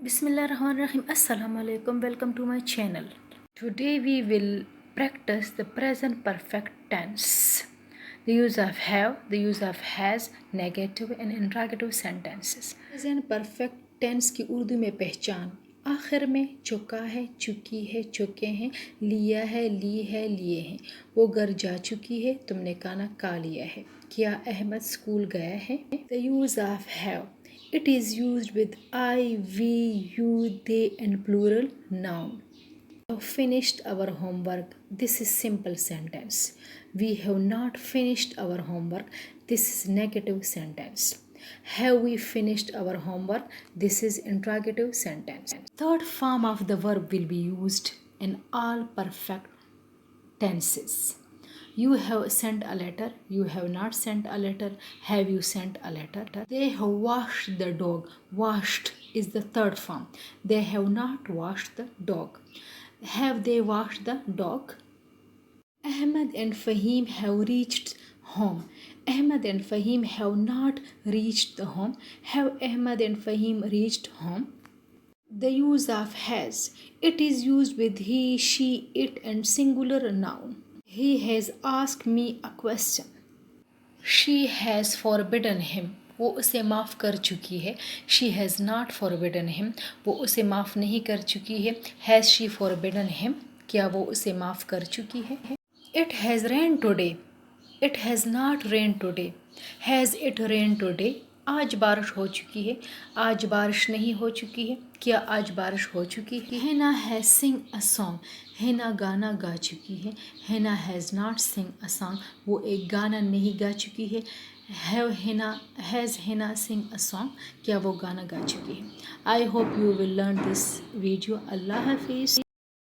Bismillahirrahmanirrahim. Assalamu alaikum. Welcome to my channel. Today we will practice the present perfect tense. The use of have, the use of has, negative and interrogative sentences. Present perfect tense की उर्दू में पहचान आखिर में चुका है, चुकी है, चुके हैं, लिया है, ली है, लिए हैं। वो घर जा चुकी है, तुमने खाना खा लिया है। क्या अहमद स्कूल गया है? The use of have. It is used with I, we, you, they and plural noun. We have finished our homework. This is simple sentence. We have not finished our homework. This is negative sentence. Have we finished our homework? This is interrogative sentence. Third form of the verb will be used in all perfect tenses. You have sent a letter. You have not sent a letter. Have you sent a letter? They have washed the dog. Washed is the third form. They have not washed the dog. Have they washed the dog? Ahmed and Fahim have reached home. Ahmed and Fahim have not reached the home. Have Ahmed and Fahim reached home? The use of has. It is used with he, she, it and singular noun. He has asked me a question. She has forbidden him. वो उसे माफ़ कर चुकी है. She has not forbidden him. वो उसे माफ़ नहीं कर चुकी है. Has she forbidden him? क्या वो उसे माफ़ कर चुकी है? It has rained today. It has not rained today. Has it rained today? आज बारिश हो चुकी है. आज बारिश नहीं हो चुकी है. क्या आज बारिश हो चुकी है? Hina has sing a song. Hina गाना गा चुकी है. Hina has not sing a song. वो एक गाना नहीं गा चुकी है. Has Hina sing a song. क्या वो गाना गा चुकी है? I hope you will learn this video. अल्लाह हाफिज़.